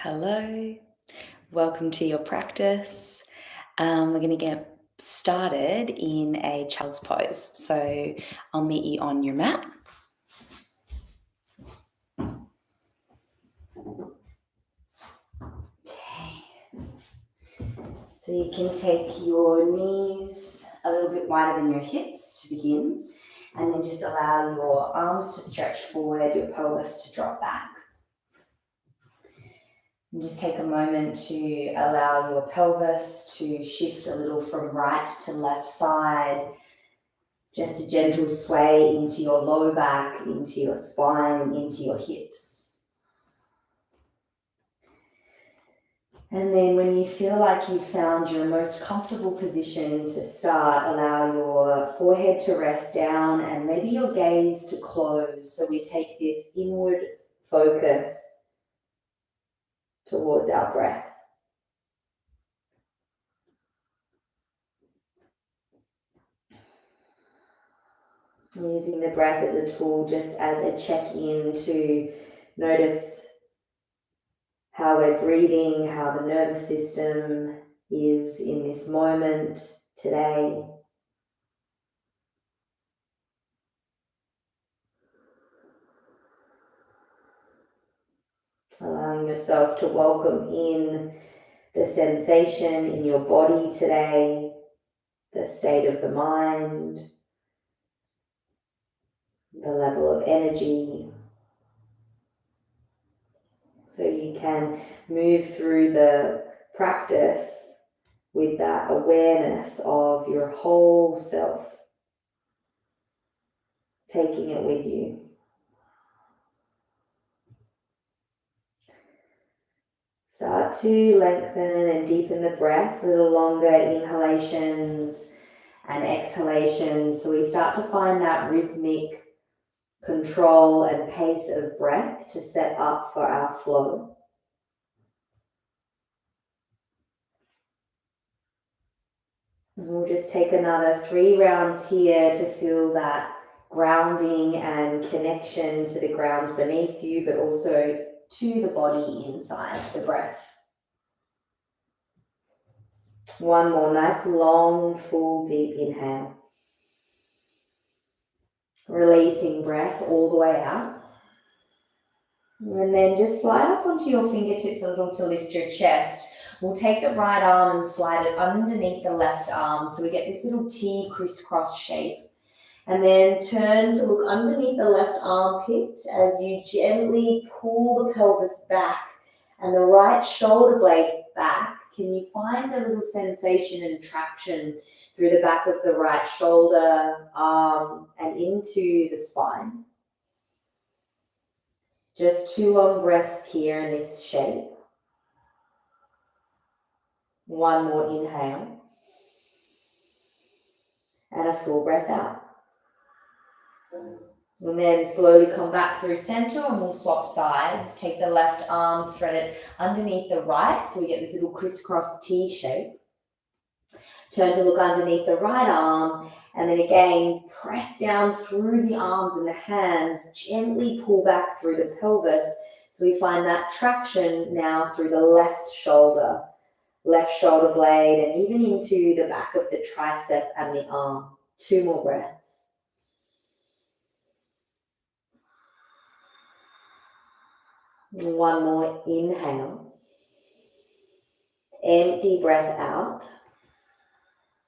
Hello, welcome to your practice. We're going to get started in a child's pose. So I'll meet you on your mat. Okay. So you can take your knees a little bit wider than your hips to begin, and then just allow your arms to stretch forward, your pelvis to drop back. And just take a moment to allow your pelvis to shift a little from right to left side. Just a gentle sway into your low back, into your spine, and into your hips. And then when you feel like you've found your most comfortable position to start, allow your forehead to rest down and maybe your gaze to close. So we take this inward focus towards our breath. Using the breath as a tool, just as a check-in to notice how we're breathing, how the nervous system is in this moment today. Allowing yourself to welcome in the sensation in your body today, the state of the mind, the level of energy. So you can move through the practice with that awareness of your whole self, taking it with you. Start to lengthen and deepen the breath, a little longer inhalations and exhalations. So we start to find that rhythmic control and pace of breath to set up for our flow. And we'll just take another 3 rounds here to feel that grounding and connection to the ground beneath you, but also to the body inside the breath. One more nice, long, full, deep inhale. Releasing breath all the way out. And then just slide up onto your fingertips a little to lift your chest. We'll take the right arm and slide it underneath the left arm. So we get this little T crisscross shape. And then turn to look underneath the left armpit as you gently pull the pelvis back and the right shoulder blade back. Can you find a little sensation and traction through the back of the right shoulder, arm, and into the spine? Just 2 long breaths here in this shape. One more inhale. And a full breath out. And then slowly come back through center and we'll swap sides. Take the left arm, thread it underneath the right so we get this little crisscross T shape. Turn to look underneath the right arm and then again press down through the arms and the hands. Gently pull back through the pelvis so we find that traction now through the left shoulder blade and even into the back of the tricep and the arm. 2 more breaths. One more inhale. Empty breath out.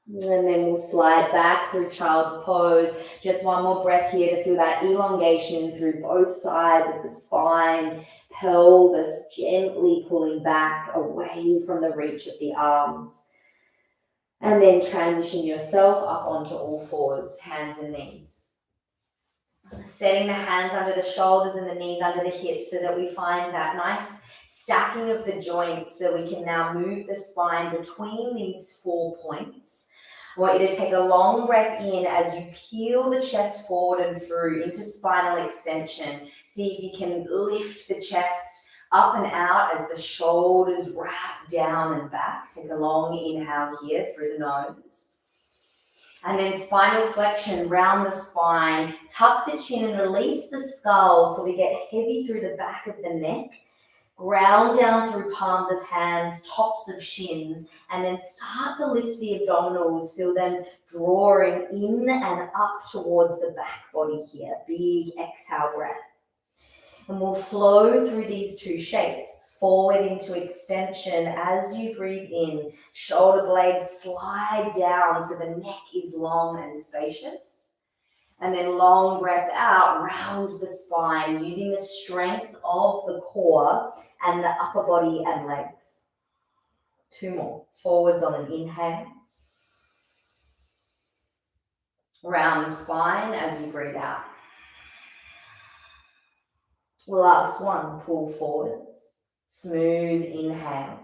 And then we'll slide back through child's pose. Just one more breath here to feel that elongation through both sides of the spine, pelvis gently pulling back away from the reach of the arms. And then transition yourself up onto all fours, hands and knees. Setting the hands under the shoulders and the knees under the hips so that we find that nice stacking of the joints so we can now move the spine between these 4 points. I want you to take a long breath in as you peel the chest forward and through into spinal extension. See if you can lift the chest up and out as the shoulders wrap down and back. Take a long inhale here through the nose. And then spinal flexion, round the spine, tuck the chin and release the skull so we get heavy through the back of the neck. Ground down through palms of hands, tops of shins, and then start to lift the abdominals. Feel them drawing in and up towards the back body here. Big exhale breath. And we'll flow through these two shapes, forward into extension as you breathe in. Shoulder blades slide down so the neck is long and spacious. And then long breath out, round the spine, using the strength of the core and the upper body and legs. Two more. Forwards on an inhale. Round the spine as you breathe out. Last one, pull forwards. Smooth inhale.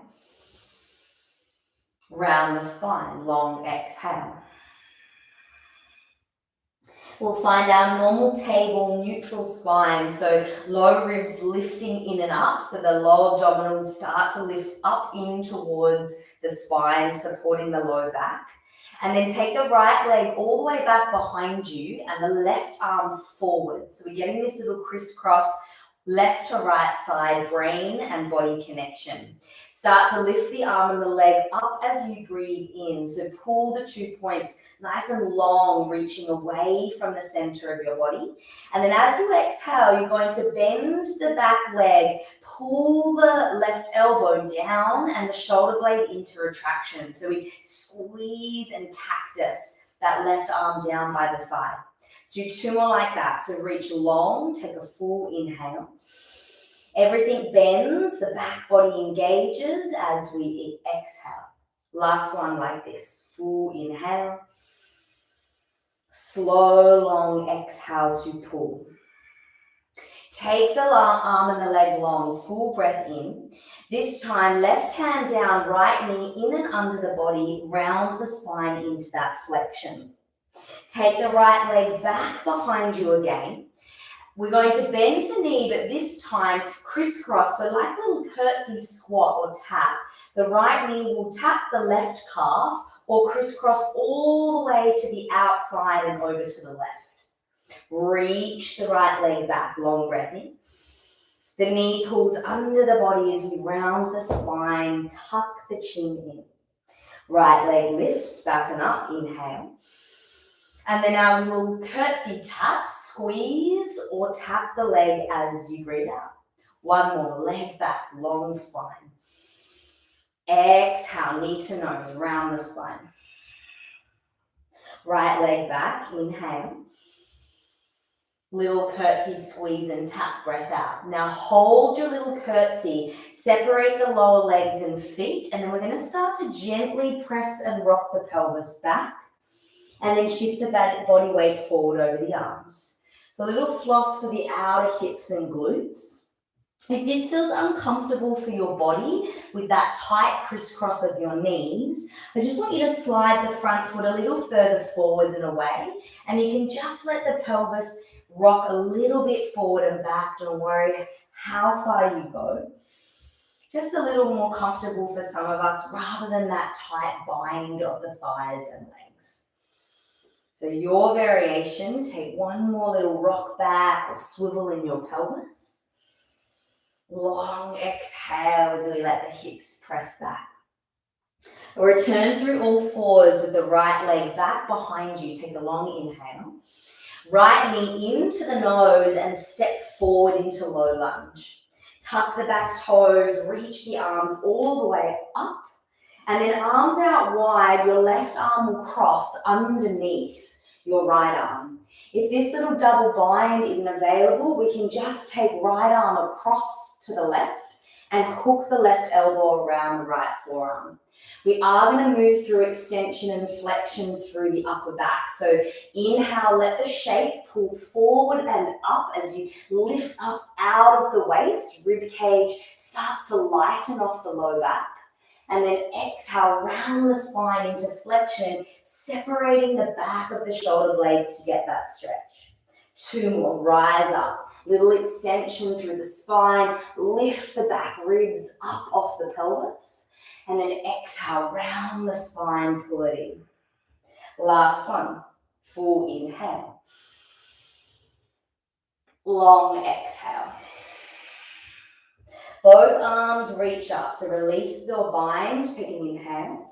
Round the spine, long exhale. We'll find our normal table, neutral spine, so low ribs lifting in and up, so the lower abdominals start to lift up in towards the spine, supporting the low back. And then take the right leg all the way back behind you and the left arm forward. So we're getting this little crisscross left to right side, brain and body connection. Start to lift the arm and the leg up as you breathe in. So pull the 2 points nice and long, reaching away from the center of your body. And then as you exhale, you're going to bend the back leg, pull the left elbow down and the shoulder blade into retraction. So we squeeze and cactus that left arm down by the side. Do 2 more like that. So reach long, take a full inhale. Everything bends, the back body engages as we exhale. Last one like this. Full inhale. Slow, long exhale to pull. Take the arm and the leg long, full breath in. This time, left hand down, right knee in and under the body, round the spine into that flexion. Take the right leg back behind you again. We're going to bend the knee, but this time crisscross, so like a little curtsy squat or tap. The right knee will tap the left calf or crisscross all the way to the outside and over to the left. Reach the right leg back, long breath in. The knee pulls under the body as we round the spine, tuck the chin in. Right leg lifts back and up, inhale. And then our little curtsy tap, squeeze or tap the leg as you breathe out. One more, leg back, long spine. Exhale, knee to nose, round the spine. Right leg back, inhale. Little curtsy, squeeze and tap, breath out. Now hold your little curtsy, separate the lower legs and feet, and then we're going to start to gently press and rock the pelvis back. And then shift the body weight forward over the arms. So a little floss for the outer hips and glutes. If this feels uncomfortable for your body with that tight crisscross of your knees, I just want you to slide the front foot a little further forwards and away. And you can just let the pelvis rock a little bit forward and back. Don't worry how far you go. Just a little more comfortable for some of us rather than that tight bind of the thighs and legs. So your variation, take one more little rock back or swivel in your pelvis. Long exhale as we let the hips press back. Return through all fours with the right leg back behind you. Take a long inhale. Right knee into the nose and step forward into low lunge. Tuck the back toes, reach the arms all the way up. And then arms out wide, your left arm will cross underneath your right arm. If this little double bind isn't available, we can just take right arm across to the left and hook the left elbow around the right forearm. We are going to move through extension and flexion through the upper back. So inhale, let the shape pull forward and up as you lift up out of the waist. Rib cage starts to lighten off the low back. And then exhale, round the spine into flexion, separating the back of the shoulder blades to get that stretch. 2 more, rise up. Little extension through the spine, lift the back ribs up off the pelvis. And then exhale, round the spine, pull it in. Last one, full inhale. Long exhale. Both arms reach up, so release or bind, take an inhale.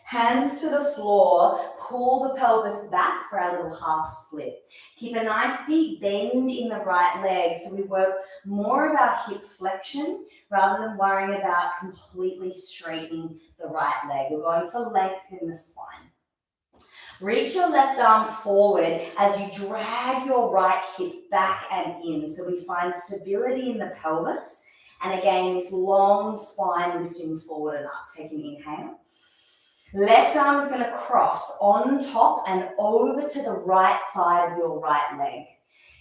Hands to the floor, pull the pelvis back for our little half split. Keep a nice deep bend in the right leg, so we work more of our hip flexion rather than worrying about completely straightening the right leg. We're going for length in the spine. Reach your left arm forward as you drag your right hip back and in, so we find stability in the pelvis. And again, this long spine lifting forward and up. Take an inhale. Left arm is going to cross on top and over to the right side of your right leg.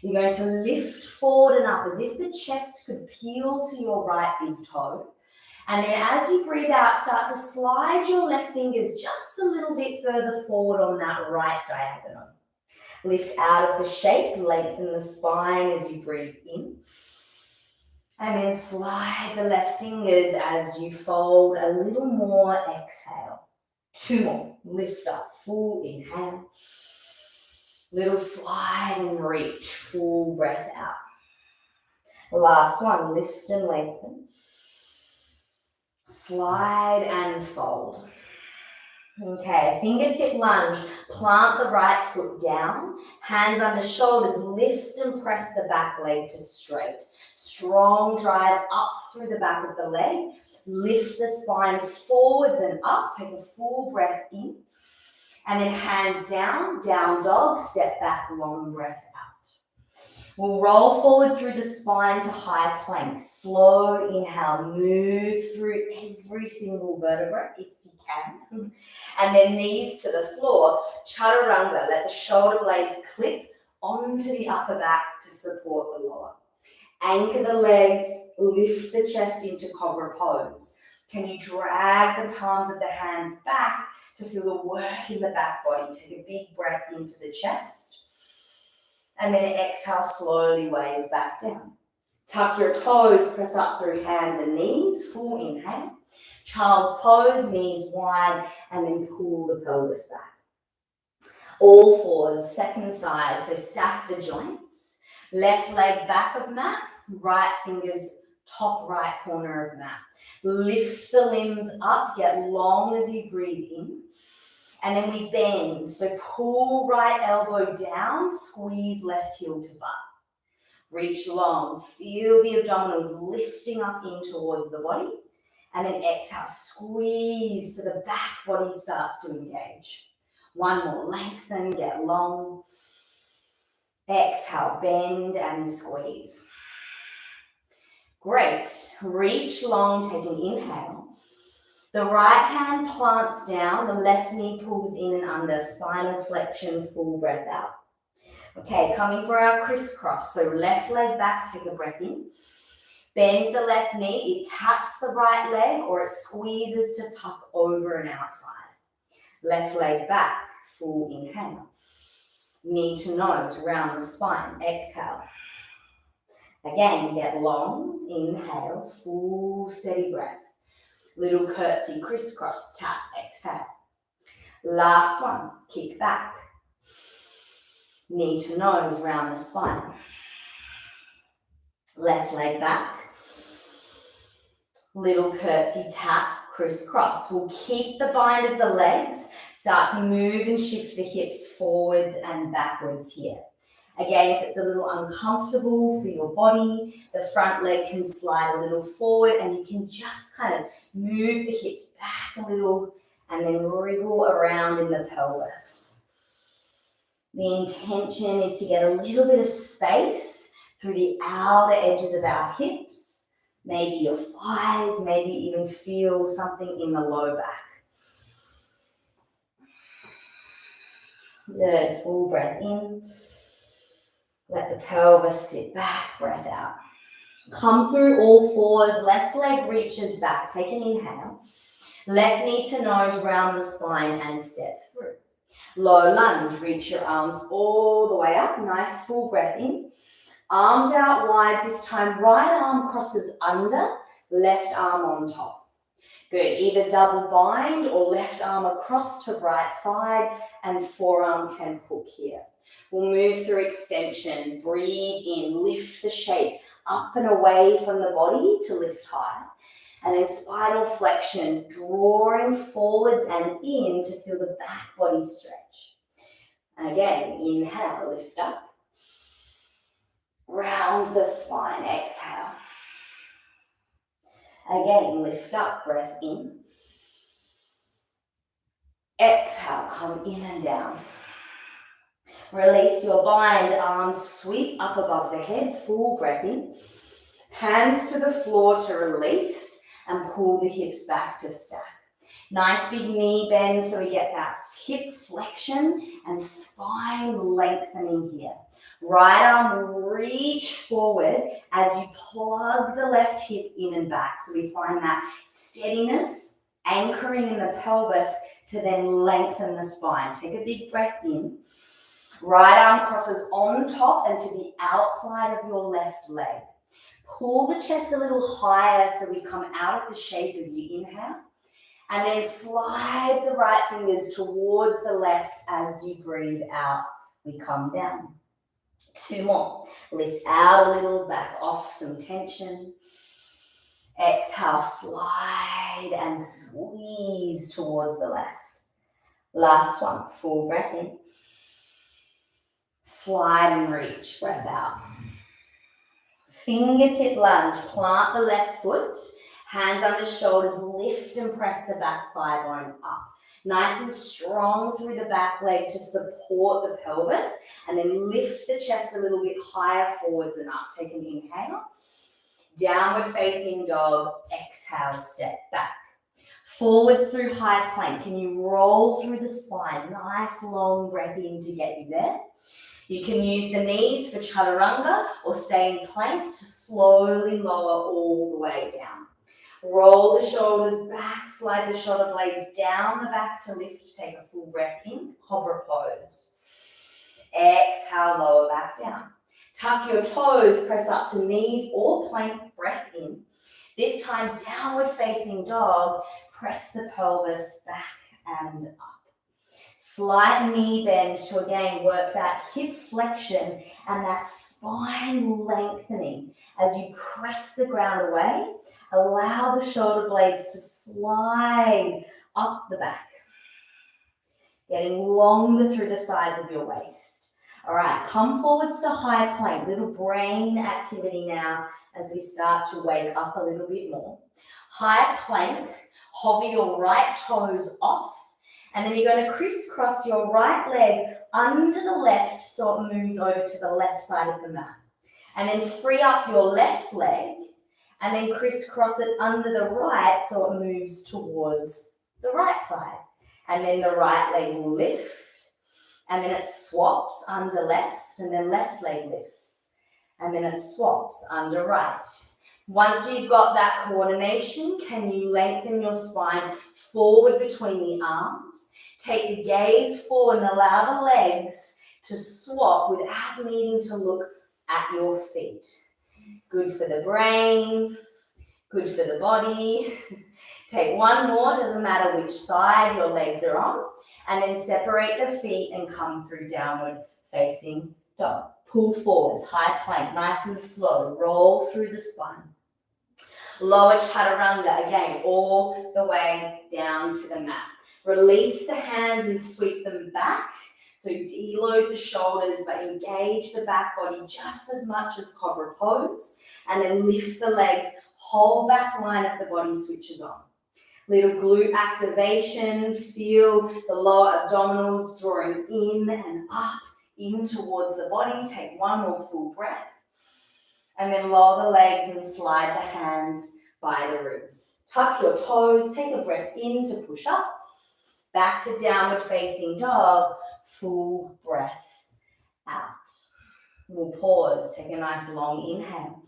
You're going to lift forward and up as if the chest could peel to your right big toe. And then as you breathe out, start to slide your left fingers just a little bit further forward on that right diagonal. Lift out of the shape, lengthen the spine as you breathe in. And then slide the left fingers as you fold a little more, exhale. 2 more, lift up, full inhale. Little slide and reach, full breath out. Last one, lift and lengthen. Slide and fold. Okay, fingertip lunge, plant the right foot down, hands under shoulders, lift and press the back leg to straight. Strong drive up through the back of the leg, lift the spine forwards and up, take a full breath in, and then hands down, down dog, step back, long breath out. We'll roll forward through the spine to high plank, slow inhale, move through every single vertebra if you can. And then knees to the floor, chaturanga, let the shoulder blades clip onto the upper back to support the lower. Anchor the legs, lift the chest into cobra pose. Can you drag the palms of the hands back to feel the work in the back body? Take a big breath into the chest. And then exhale, slowly wave back down. Tuck your toes, press up through hands and knees, full inhale. Child's pose, knees wide, and then pull the pelvis back. All fours, second side, so stack the joints. Left leg back of mat, right fingers top right corner of mat. Lift the limbs up, get long as you breathe in. And then we bend, so pull right elbow down, squeeze left heel to butt. Reach long, feel the abdominals lifting up in towards the body. And then exhale, squeeze so the back body starts to engage. One more, lengthen, get long. Exhale, bend and squeeze. Great. Reach long, take an inhale. The right hand plants down, the left knee pulls in and under, spinal flexion, full breath out. Okay, coming for our crisscross. So left leg back, take a breath in. Bend the left knee, it taps the right leg or it squeezes to tuck over and outside. Left leg back, full inhale. Knee to nose, round the spine, exhale. Again, get long, inhale, full steady breath. Little curtsy, crisscross, tap, exhale. Last one, kick back. Knee to nose, round the spine. Left leg back. Little curtsy, tap, crisscross. We'll keep the bind of the legs. Start to move and shift the hips forwards and backwards here. Again, if it's a little uncomfortable for your body, the front leg can slide a little forward and you can just kind of move the hips back a little and then wriggle around in the pelvis. The intention is to get a little bit of space through the outer edges of our hips, maybe your thighs, maybe even feel something in the low back. Good, full breath in. Let the pelvis sit back, breath out. Come through all fours, left leg reaches back. Take an inhale. Left knee to nose, round the spine and step through. Low lunge, reach your arms all the way up. Nice full breath in. Arms out wide this time. Right arm crosses under, left arm on top. Good, either double bind or left arm across to right side and forearm can hook here. We'll move through extension, breathe in, lift the shape up and away from the body to lift high. And then spinal flexion, drawing forwards and in to feel the back body stretch. And again, inhale, lift up. Round the spine, exhale. Again, lift up, breath in. Exhale, come in and down. Release your bind, arms sweep up above the head, full breath in. Hands to the floor to release and pull the hips back to stack. Nice big knee bend so we get that hip flexion and spine lengthening here. Right arm reach forward as you plug the left hip in and back. So we find that steadiness, anchoring in the pelvis to then lengthen the spine. Take a big breath in. Right arm crosses on top and to the outside of your left leg. Pull the chest a little higher so we come out of the shape as you inhale. And then slide the right fingers towards the left as you breathe out. We come down. 2 more. Lift out a little, back off some tension. Exhale, slide and squeeze towards the left. Last one, full breath in. Slide and reach, breath out. Fingertip lunge, plant the left foot, hands under shoulders, lift and press the back thigh bone up. Nice and strong through the back leg to support the pelvis, and then lift the chest a little bit higher forwards and up. Take an inhale. Downward facing dog, exhale, step back. Forwards through high plank. Can you roll through the spine? Nice long breath in to get you there. You can use the knees for chaturanga or stay in plank to slowly lower all the way down. Roll the shoulders back, slide the shoulder blades down the back to lift. Take a full breath in, cobra pose. Exhale, lower back down. Tuck your toes, press up to knees or plank, breath in. This time, downward facing dog, press the pelvis back and up. Slight knee bend to again work that hip flexion and that spine lengthening. As you press the ground away, allow the shoulder blades to slide up the back, getting longer through the sides of your waist. All right, come forwards to high plank, little brain activity now as we start to wake up a little bit more. High plank, hover your right toes off, and then you're going to crisscross your right leg under the left so it moves over to the left side of the mat. And then free up your left leg and then crisscross it under the right so it moves towards the right side. And then the right leg will lift and then it swaps under left and then left leg lifts. And then it swaps under right. Once you've got that coordination, can you lengthen your spine forward between the arms? Take the gaze forward and allow the legs to swap without needing to look at your feet. Good for the brain, good for the body. Take one more, doesn't matter which side your legs are on, and then separate the feet and come through downward facing dog. Pull forwards, high plank, nice and slow, roll through the spine. Lower chaturanga, again, all the way down to the mat. Release the hands and sweep them back. So deload the shoulders, but engage the back body just as much as cobra pose. And then lift the legs, whole back line of the body switches on. Little glute activation, feel the lower abdominals drawing in and up, in towards the body. Take one more full breath. And then lower the legs and slide the hands by the ribs. Tuck your toes, take a breath in to push up. Back to downward facing dog, full breath out. We'll pause, take a nice long inhale.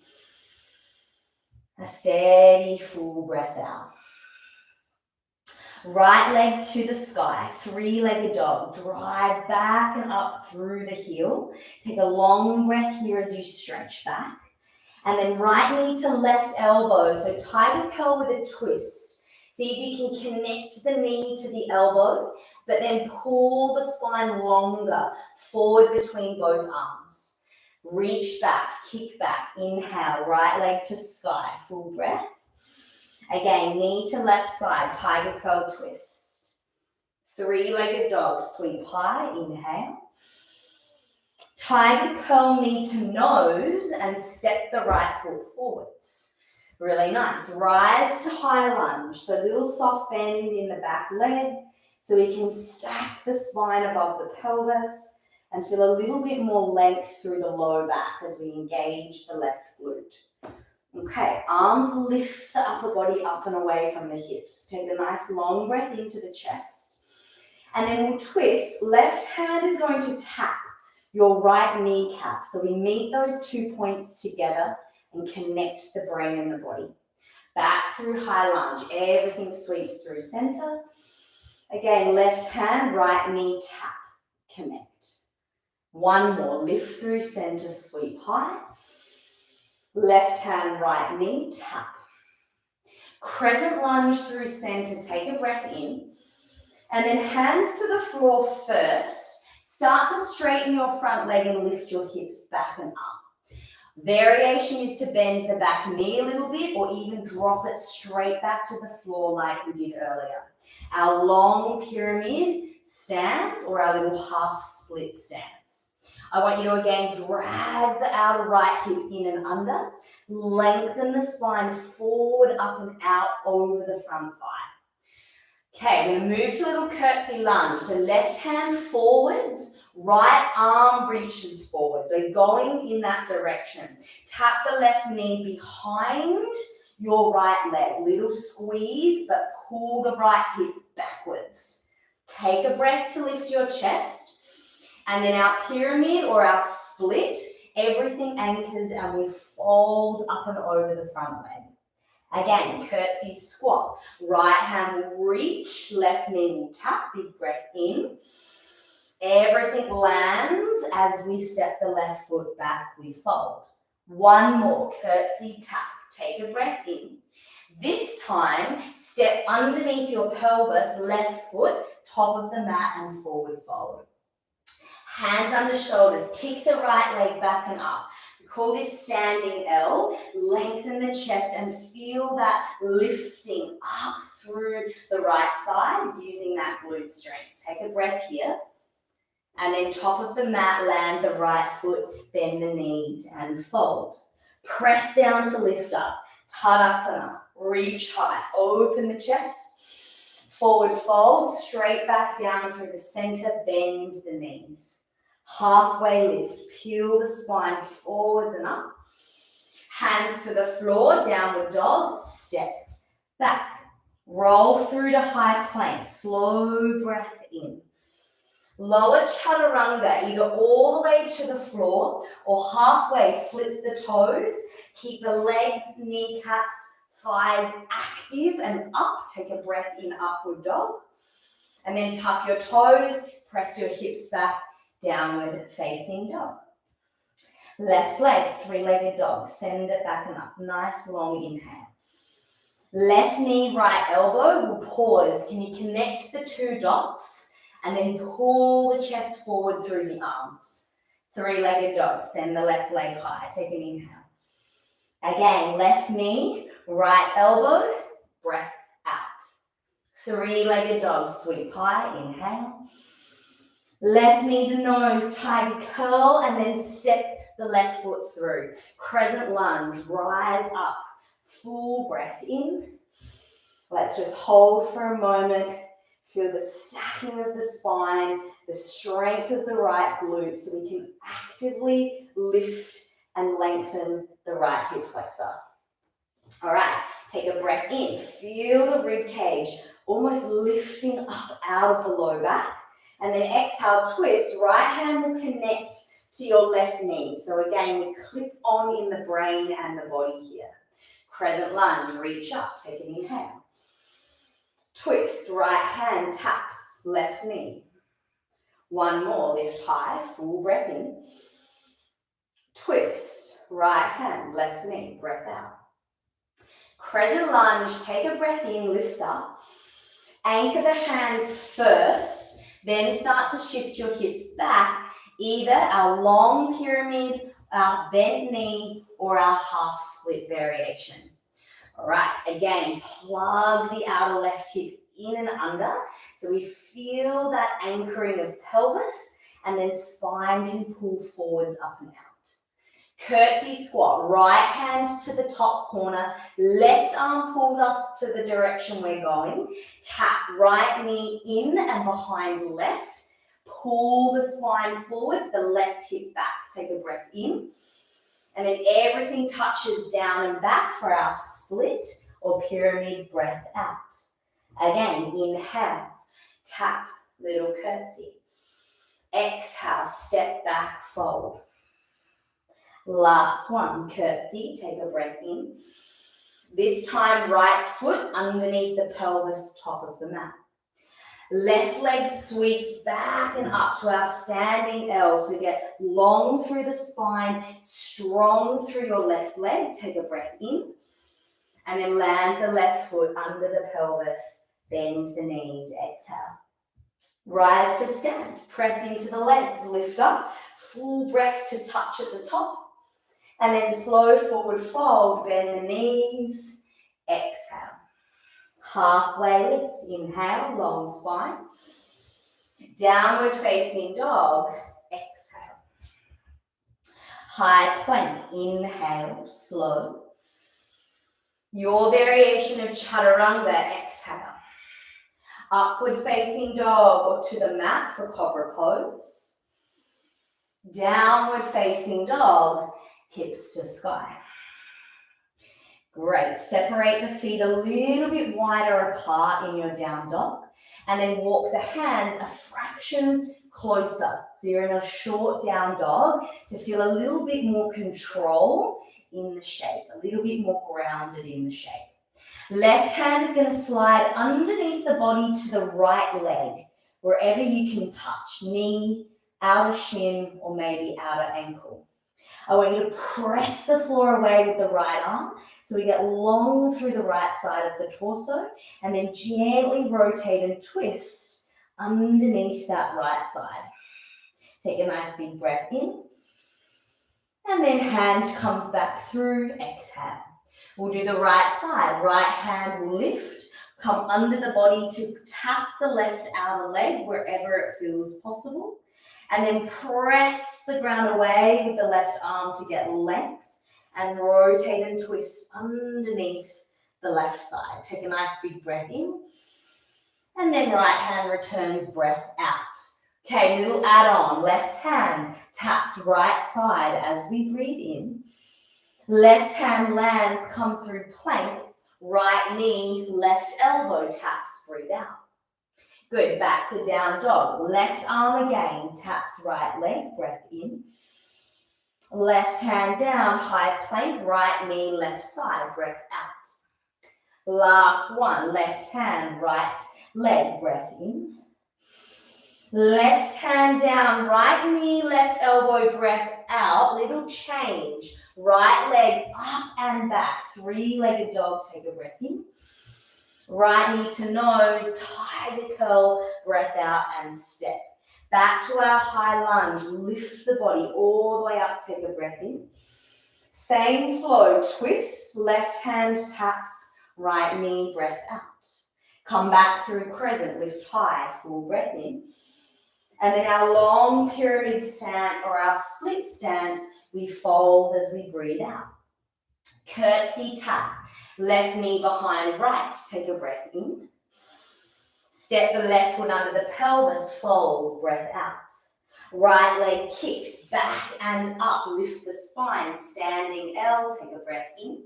A steady full breath out. Right leg to the sky, three-legged dog. Drive back and up through the heel. Take a long breath here as you stretch back. And then right knee to left elbow. So tiger curl with a twist. See if you can connect the knee to the elbow, but then pull the spine longer forward between both arms. Reach back, kick back, inhale, right leg to sky, full breath. Again, knee to left side, tiger curl twist. Three-legged dog, sweep high, inhale. Tiger curl knee to nose and step the right foot forwards. Really nice. Rise to high lunge, so a little soft bend in the back leg so we can stack the spine above the pelvis and feel a little bit more length through the low back as we engage the left glute. Okay, arms lift the upper body up and away from the hips. Take a nice long breath into the chest. And then we'll twist. Left hand is going to tap your right kneecap. So we meet those 2 points together and connect the brain and the body. Back through high lunge. Everything sweeps through center. Again, left hand, right knee tap. Connect. One more. Lift through center, sweep high. Left hand, right knee, tap. Crescent lunge through center, take a breath in. And then hands to the floor first. Start to straighten your front leg and lift your hips back and up. Variation is to bend the back knee a little bit or even drop it straight back to the floor like we did earlier. Our long pyramid stance or our little half split stance. I want you to again drag the outer right hip in and under. Lengthen the spine forward, up and out over the front thigh. Okay, we're going to move to a little curtsy lunge. So left hand forwards, right arm reaches forwards. We're going in that direction. Tap the left knee behind your right leg. Little squeeze, but pull the right hip backwards. Take a breath to lift your chest. And then our pyramid or our split, everything anchors and we fold up and over the front leg. Again, curtsy squat. Right hand will reach, left knee will tap, big breath in. Everything lands as we step the left foot back, we fold. One more, curtsy tap. Take a breath in. This time, step underneath your pelvis, left foot, top of the mat and forward fold. Hands under shoulders, kick the right leg back and up. We call this standing L. Lengthen the chest and feel that lifting up through the right side using that glute strength. Take a breath here. And then top of the mat, land the right foot, bend the knees and fold. Press down to lift up. Tadasana, reach high, open the chest. Forward fold, straight back down through the center, bend the knees. Halfway lift, peel the spine forwards and up. Hands to the floor, downward dog, step back. Roll through to high plank, slow breath in. Lower chaturanga, either all the way to the floor or halfway, flip the toes. Keep the legs, kneecaps, thighs active and up. Take a breath in, upward dog. And then tuck your toes, press your hips back, downward facing dog. Left leg, three-legged dog. Send it back and up. Nice long inhale. Left knee, right elbow. We'll pause. Can you connect the two dots? And then pull the chest forward through the arms. Three-legged dog. Send the left leg high. Take an inhale. Again, left knee, right elbow. Breath out. Three-legged dog. Sweep high. Inhale. Left knee to nose, tiger curl, and then step the left foot through. Crescent lunge, rise up. Full breath in. Let's just hold for a moment. Feel the stacking of the spine, the strength of the right glute so we can actively lift and lengthen the right hip flexor. All right, take a breath in. Feel the rib cage almost lifting up out of the low back. And then exhale, twist. Right hand will connect to your left knee. So again, we click on in the brain and the body here. Crescent lunge, reach up, take an inhale. Twist, right hand taps, left knee. One more, lift high, full breath in. Twist, right hand, left knee, breath out. Crescent lunge, take a breath in, lift up. Anchor the hands first, then start to shift your hips back, either our long pyramid our bent knee, or our half split variation. All right, again, plug the outer left hip in and under. So we feel that anchoring of pelvis, and then spine can pull forwards, up and out. Curtsy squat, right hand to the top corner, left arm pulls us to the direction we're going. Tap right knee in and behind left. Pull the spine forward, the left hip back. Take a breath in. And then everything touches down and back for our split or pyramid breath out. Again, inhale, tap, little curtsy. Exhale, step back, fold. Last one, curtsy, take a breath in. This time, right foot underneath the pelvis, top of the mat. Left leg sweeps back and up to our standing L. So we get long through the spine, strong through your left leg. Take a breath in. And then land the left foot under the pelvis. Bend the knees, exhale. Rise to stand. Press into the legs, lift up. Full breath to touch at the top. And then slow forward fold, bend the knees, exhale. Halfway lift, inhale, long spine. Downward facing dog, exhale. High plank, inhale, slow. Your variation of chaturanga, exhale. Upward facing dog or to the mat for cobra pose. Downward facing dog, hips to sky. Great. Separate the feet a little bit wider apart in your down dog, and then walk the hands a fraction closer. So you're in a short down dog to feel a little bit more control in the shape, a little bit more grounded in the shape. Left hand is going to slide underneath the body to the right leg, wherever you can touch, knee, outer shin, or maybe outer ankle. I want you to press the floor away with the right arm so we get long through the right side of the torso, and then gently rotate and twist underneath that right side. Take a nice big breath in, and then hand comes back through, exhale. We'll do the right side. Right hand will lift, come under the body to tap the left outer leg wherever it feels possible. And then press the ground away with the left arm to get length and rotate and twist underneath the left side. Take a nice big breath in. And then right hand returns breath out. Okay, little add-on. Left hand taps right side as we breathe in. Left hand lands, come through plank. Right knee, left elbow taps, breathe out. Good, back to down dog. Left arm again, taps right leg, breath in. Left hand down, high plank, right knee, left side, breath out. Last one, left hand, right leg, breath in. Left hand down, right knee, left elbow, breath out. Little change. Right leg up and back. Three-legged dog, take a breath in. Right knee to nose, tiger curl, breath out and step. Back to our high lunge, lift the body all the way up, take a breath in. Same flow, twist, left hand taps, right knee, breath out. Come back through crescent, lift high, full breath in. And then our long pyramid stance or our split stance, we fold as we breathe out. Curtsy tap. Left knee behind right, take a breath in. Step the left foot under the pelvis, fold, breath out. Right leg kicks back and up, lift the spine, standing L, take a breath in.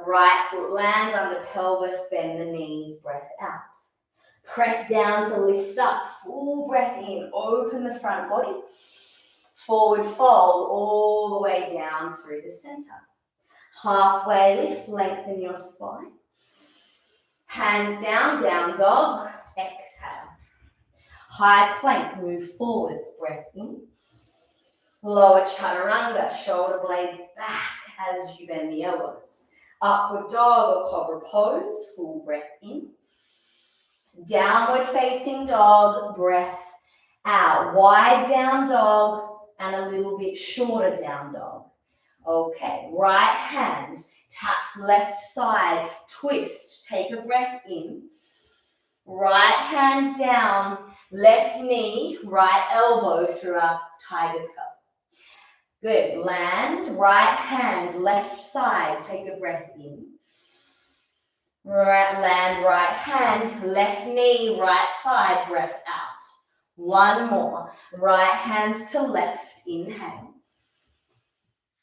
Right foot lands under pelvis, bend the knees, breath out. Press down to lift up, full breath in, open the front body. Forward fold all the way down through the center. Halfway lift, lengthen your spine. Hands down, down dog, exhale. High plank, move forwards, breath in. Lower chaturanga, shoulder blades back as you bend the elbows. Upward dog or cobra pose, full breath in. Downward facing dog, breath out. Wide down dog and a little bit shorter down dog. Okay, right hand taps left side, twist, take a breath in. Right hand down, left knee, right elbow through our tiger curl. Good, land, right hand, left side, take a breath in. Right, land, right hand, left knee, right side, breath out. One more, right hand to left, inhale.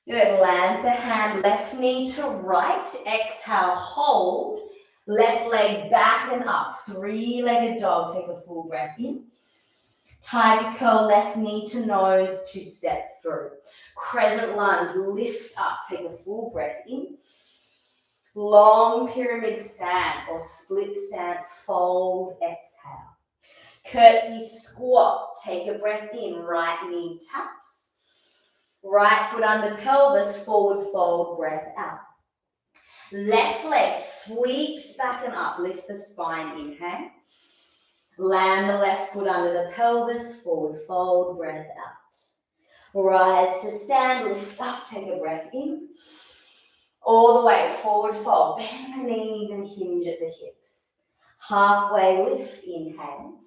Good, land the hand, left knee to right, exhale, hold. Left leg back and up, three-legged dog, take a full breath in. Tiger curl, left knee to nose, to step through. Crescent lunge, lift up, take a full breath in. Long pyramid stance or split stance, fold, exhale. Curtsy squat, take a breath in, right knee taps. Right foot under pelvis, forward fold, breath out. Left leg sweeps back and up, lift the spine, inhale. Land the left foot under the pelvis, forward fold, breath out. Rise to stand, lift up, take a breath in. All the way, forward fold, bend the knees and hinge at the hips. Halfway lift, inhale.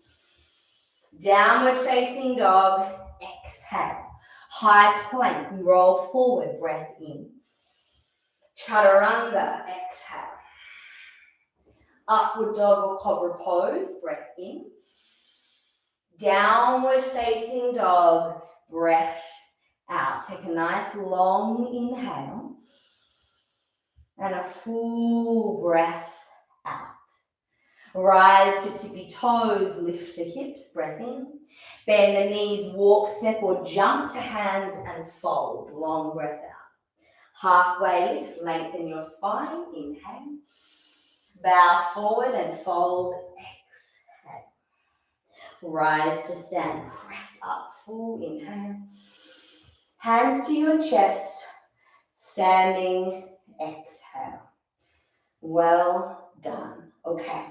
Downward facing dog, exhale. High plank, roll forward, breath in. Chaturanga, exhale. Upward dog or cobra pose, breath in. Downward facing dog, breath out. Take a nice long inhale and a full breath out. Rise to tippy toes, lift the hips, breath in. Bend the knees, walk, step or jump to hands and fold, long breath out. Halfway lift, lengthen your spine, inhale. Bow forward and fold, exhale. Rise to stand, press up, full inhale. Hands to your chest, standing, exhale. Well done. Okay,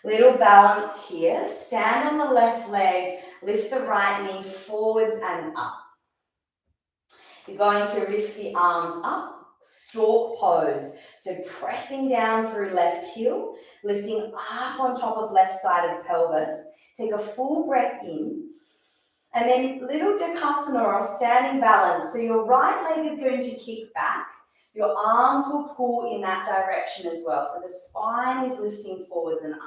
little balance here. Stand on the left leg, lift the right knee forwards and up. You're going to lift the arms up, stalk pose. So pressing down through left heel, lifting up on top of left side of pelvis. Take a full breath in. And then little Dakasana or standing balance. So your right leg is going to kick back. Your arms will pull in that direction as well. So the spine is lifting forwards and up.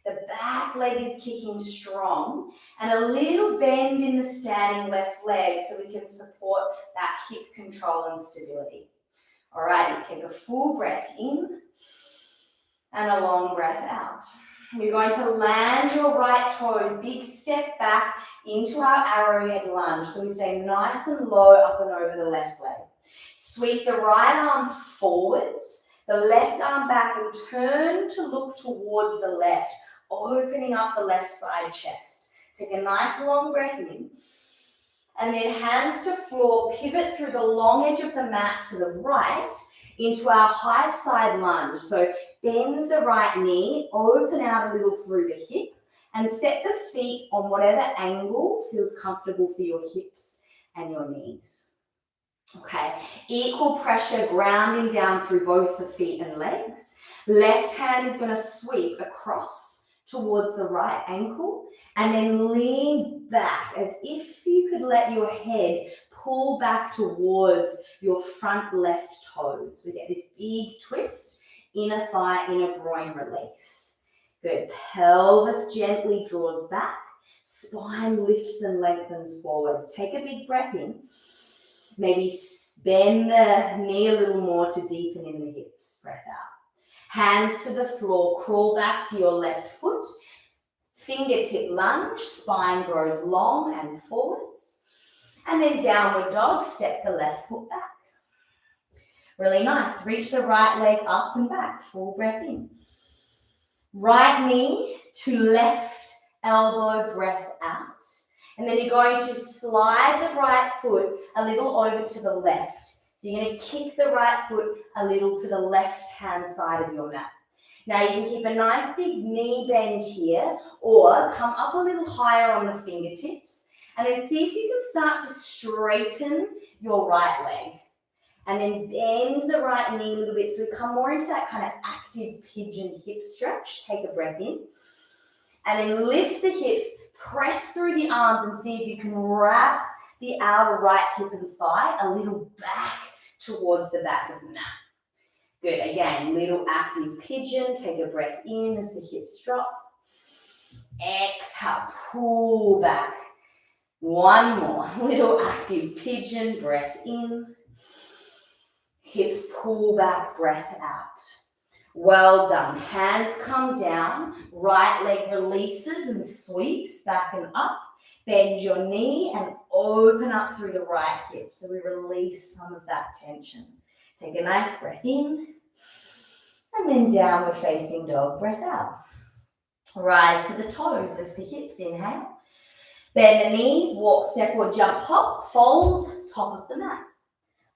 The back leg is kicking strong. And a little bend in the standing left leg so we can support that hip control and stability. Alrighty, take a full breath in and a long breath out. You're going to land your right toes, big step back into our arrowhead lunge. So we stay nice and low up and over the left leg. Sweep the right arm forwards, the left arm back and turn to look towards the left, opening up the left side chest. Take a nice long breath in. And then hands to floor, pivot through the long edge of the mat to the right into our high side lunge. So bend the right knee, open out a little through the hip, and set the feet on whatever angle feels comfortable for your hips and your knees. Okay, equal pressure grounding down through both the feet and legs. Left hand is going to sweep across towards the right ankle and then lean back as if you could let your head pull back towards your front left toes. We get this big twist, inner thigh, inner groin release. Good, pelvis gently draws back, spine lifts and lengthens forwards. Take a big breath in. Maybe bend the knee a little more to deepen in the hips. Breath out. Hands to the floor, crawl back to your left foot. Fingertip lunge, spine grows long and forwards. And then downward dog, step the left foot back. Really nice. Reach the right leg up and back. Full breath in. Right knee to left elbow, breath out. And then you're going to slide the right foot a little over to the left. So you're going to kick the right foot a little to the left-hand side of your mat. Now you can keep a nice big knee bend here or come up a little higher on the fingertips And then see if you can start to straighten your right leg. And then bend the right knee a little bit. So we come more into that kind of active pigeon hip stretch. Take a breath in. And then lift the hips, press through the arms and see if you can wrap the outer right hip and thigh a little back towards the back of the mat. Good, again, little active pigeon. Take a breath in as the hips drop. Exhale, pull back. One more, little active pigeon, breath in. Hips pull back, breath out. Well done. Hands come down, right leg releases and sweeps back and up. Bend your knee and open up through the right hip. So we release some of that tension. Take a nice breath in. And then downward facing dog, breath out. Rise to the toes, lift the hips, inhale. Bend the knees, walk, step or jump, hop, fold, top of the mat.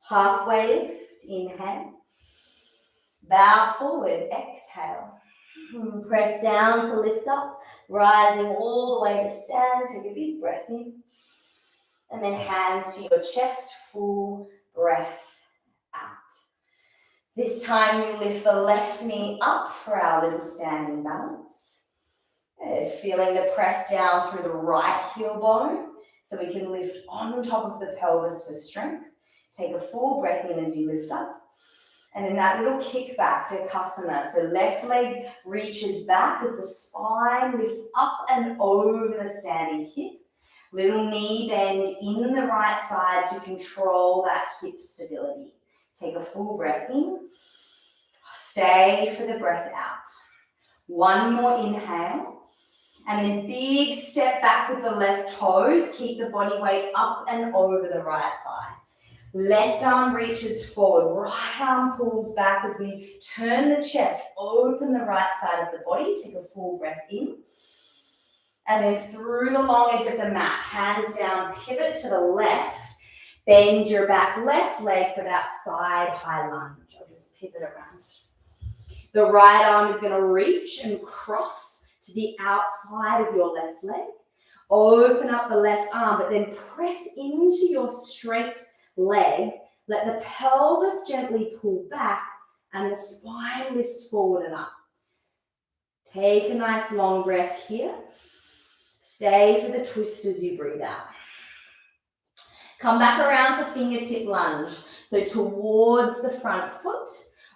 Halfway lift, inhale. Bow forward, exhale. Press down to lift up, rising all the way to stand. Take a big breath in. And then hands to your chest, full breath out. This time you lift the left knee up for our little standing balance. Good. Feeling the press down through the right heel bone so we can lift on top of the pelvis for strength. Take a full breath in as you lift up. And then that little kick back to Kasana. So left leg reaches back as the spine lifts up and over the standing hip. Little knee bend in the right side to control that hip stability. Take a full breath in. Stay for the breath out. One more inhale. And then big step back with the left toes. Keep the body weight up and over the right thigh. Left arm reaches forward, right arm pulls back as we turn the chest, open the right side of the body. Take a full breath in. And then through the long edge of the mat, hands down, pivot to the left. Bend your back left leg for that side high lunge. I'll just pivot around. The right arm is going to reach and cross to the outside of your left leg. Open up the left arm, but then press into your straight leg, let the pelvis gently pull back and the spine lifts forward and up. Take a nice long breath here. Stay for the twist as you breathe out. Come back around to fingertip lunge. So towards the front foot,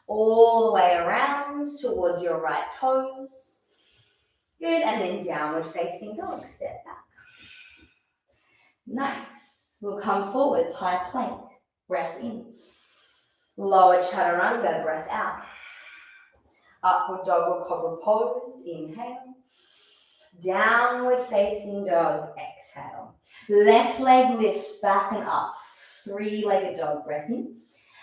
all the way around towards your right toes. Good, and then downward facing dog, step back. Nice. We'll come forwards, high plank, breath in. Lower chaturanga, breath out. Upward dog or cobra pose, inhale. Downward facing dog, exhale. Left leg lifts back and up. Three-legged dog, breath in.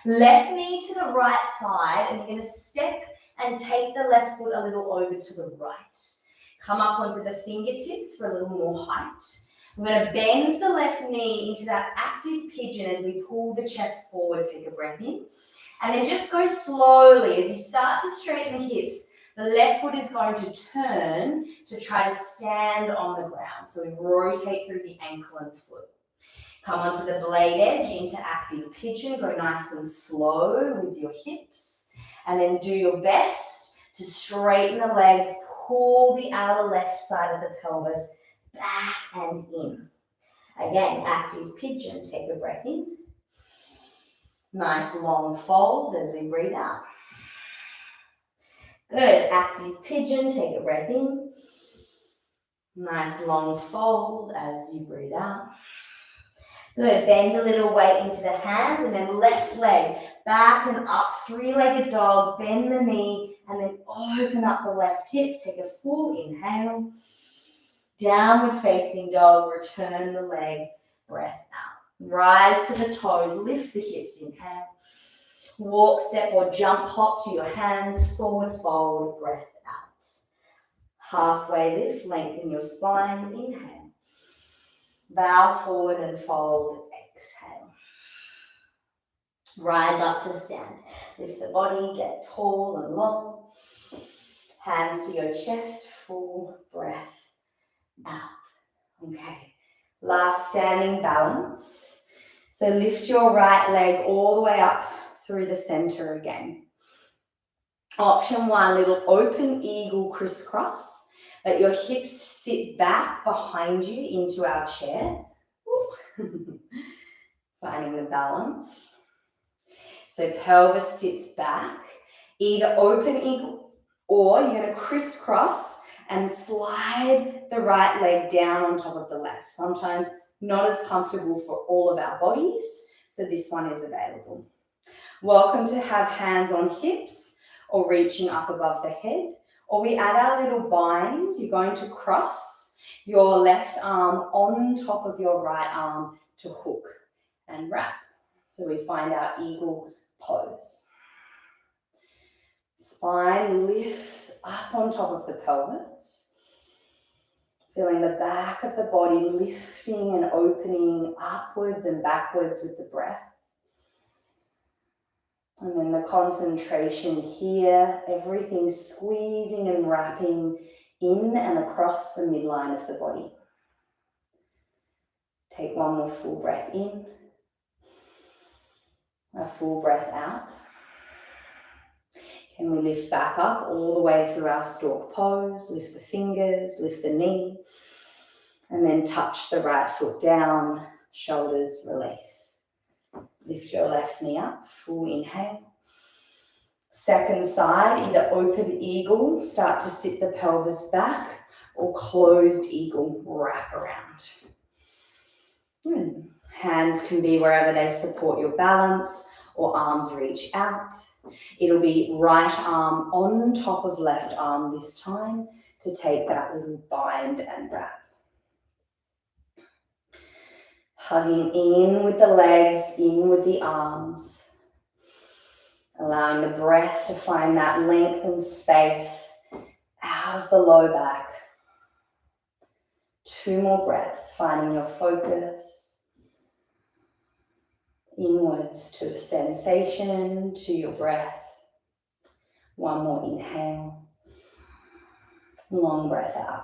Left knee to the right side, and you're going to step and take the left foot a little over to the right. Come up onto the fingertips for a little more height. We're going to bend the left knee into that active pigeon as we pull the chest forward. Take a breath in. And then just go slowly. As you start to straighten the hips, the left foot is going to turn to try to stand on the ground. So we rotate through the ankle and foot. Come onto the blade edge into active pigeon. Go nice and slow with your hips. And then do your best to straighten the legs. Pull the outer left side of the pelvis back and in. Again, active pigeon. Take a breath in. Nice long fold as we breathe out. Good. Active pigeon. Take a breath in. Nice long fold as you breathe out. Good. Bend a little weight into the hands and then left leg back and up. Three-legged dog. Bend the knee and then open up the left hip. Take a full inhale. Downward facing dog. Return the leg. Breath out. Rise to the toes. Lift the hips. Inhale. Walk, step or jump, hop to your hands. Forward fold. Breath out. Halfway lift. Lengthen your spine. Inhale. Bow forward and fold. Exhale. Rise up to stand. Lift the body. Get tall and long. Hands to your chest. Full breath out. Okay. Last standing balance. So lift your right leg all the way up through the center again. Option one, little open eagle crisscross. Let your hips sit back behind you into our chair. Finding the balance. So pelvis sits back, either open eagle or you're going to crisscross and slide the right leg down on top of the left. Sometimes not as comfortable for all of our bodies, so this one is available. Welcome to have hands on hips or reaching up above the head, or we add our little bind. You're going to cross your left arm on top of your right arm to hook and wrap. So we find our eagle pose. Spine lifts up on top of the pelvis. Feeling the back of the body lifting and opening upwards and backwards with the breath. And then the concentration here, everything squeezing and wrapping in and across the midline of the body. Take one more full breath in. A full breath out. Can we lift back up all the way through our stork pose? Lift the fingers, lift the knee, and then touch the right foot down, shoulders release. Lift your left knee up, full inhale. Second side, either open eagle, start to sit the pelvis back, or closed eagle, wrap around. Hands can be wherever they support your balance, or arms reach out. It'll be right arm on top of left arm this time to take that little bind and wrap. Hugging in with the legs, in with the arms. Allowing the breath to find that length and space out of the low back. 2 more breaths, finding your focus. Inwards to sensation, to your breath. 1 more inhale. Long breath out.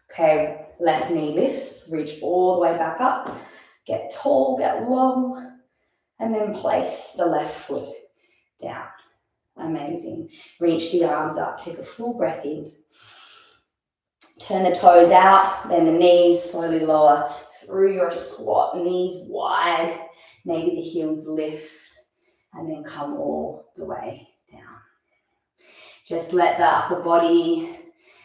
Okay, left knee lifts, reach all the way back up. Get tall, get long, and then place the left foot down. Amazing. Reach the arms up, take a full breath in. Turn the toes out, then the knees slowly lower through your squat, knees wide. Maybe the heels lift and then come all the way down. Just let the upper body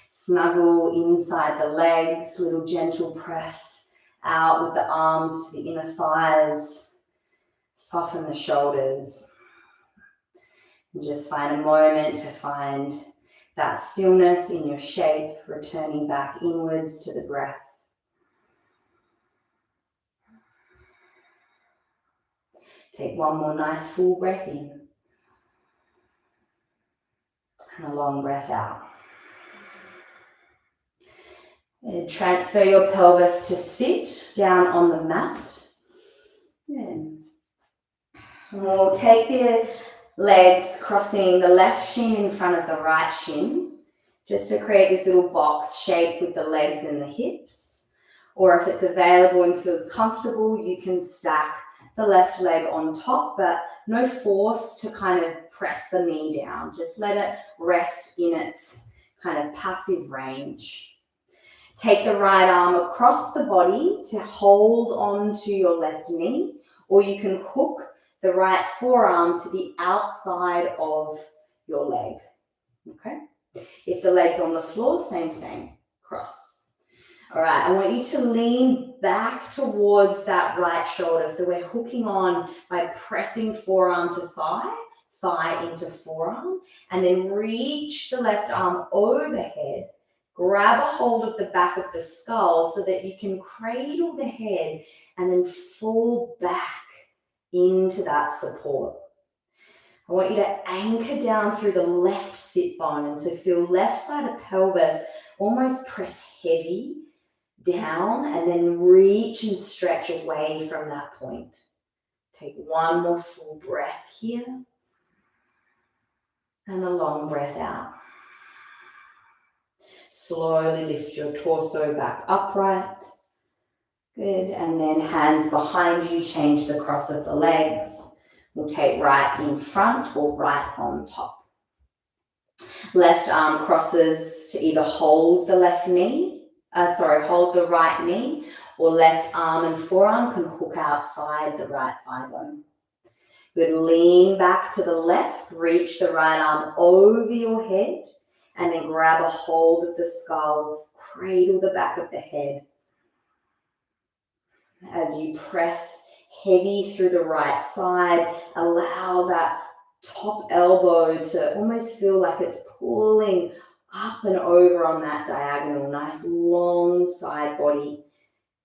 snuggle inside the legs, little gentle press out with the arms to the inner thighs. Soften the shoulders. And just find a moment to find that stillness in your shape, returning back inwards to the breath. Take 1 more nice full breath in. And a long breath out. And transfer your pelvis to sit down on the mat. And we'll take the legs crossing the left shin in front of the right shin, just to create this little box shape with the legs and the hips. Or if it's available and feels comfortable, you can stack the left leg on top, but no force to kind of press the knee down. Just let it rest in its kind of passive range. Take the right arm across the body to hold on to your left knee, or you can hook the right forearm to the outside of your leg. Okay? If the leg's on the floor, same, cross. All right, I want you to lean back towards that right shoulder. So we're hooking on by pressing forearm to thigh, thigh into forearm, and then reach the left arm overhead. Grab a hold of the back of the skull so that you can cradle the head and then fall back into that support. I want you to anchor down through the left sit bone. So feel left side of pelvis almost press heavy down and then reach and stretch away from that point. Take 1 more full breath here and a long breath out. Slowly lift your torso back upright. Good, and then hands behind you, change the cross of the legs. We'll take right in front or right on top. Left arm crosses to either hold the hold the right knee, or left arm and forearm can hook outside the right thigh bone. Good, lean back to the left, reach the right arm over your head, and then grab a hold of the skull, cradle the back of the head. As you press heavy through the right side, allow that top elbow to almost feel like it's pulling up and over on that diagonal. Nice long side body.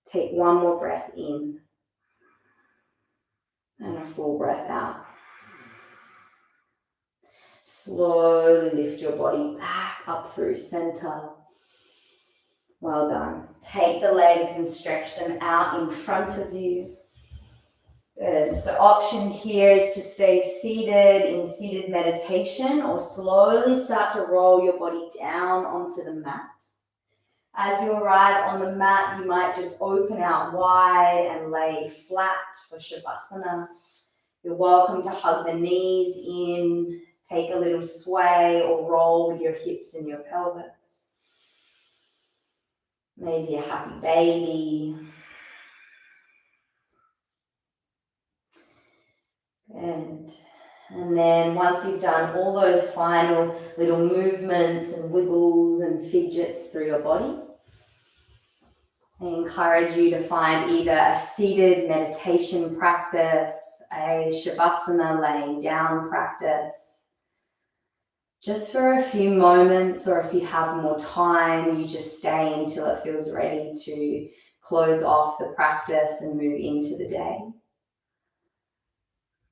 Take one more breath in and a full breath out. Slowly lift your body back up through center. Well done. Take the legs and stretch them out in front of you. Good. So option here is to stay seated in seated meditation, or slowly start to roll your body down onto the mat. As you arrive on the mat, you might just open out wide and lay flat for Shavasana. You're welcome to hug the knees in, take a little sway or roll with your hips and your pelvis. Maybe a happy baby. And then once you've done all those final little movements and wiggles and fidgets through your body, I encourage you to find either a seated meditation practice, a Shavasana laying down practice. Just for a few moments, or if you have more time, you just stay until it feels ready to close off the practice and move into the day.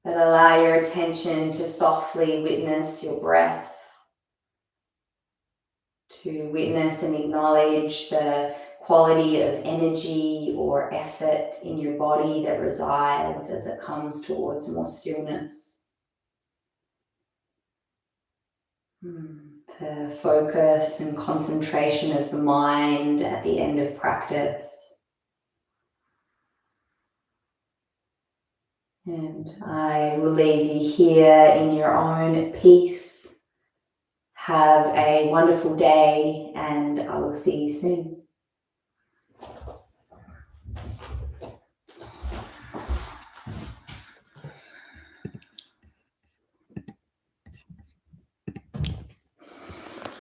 But allow your attention to softly witness your breath, to witness and acknowledge the quality of energy or effort in your body that resides as it comes towards more stillness. The focus and concentration of the mind at the end of practice. And I will leave you here in your own peace. Have a wonderful day, and I will see you soon.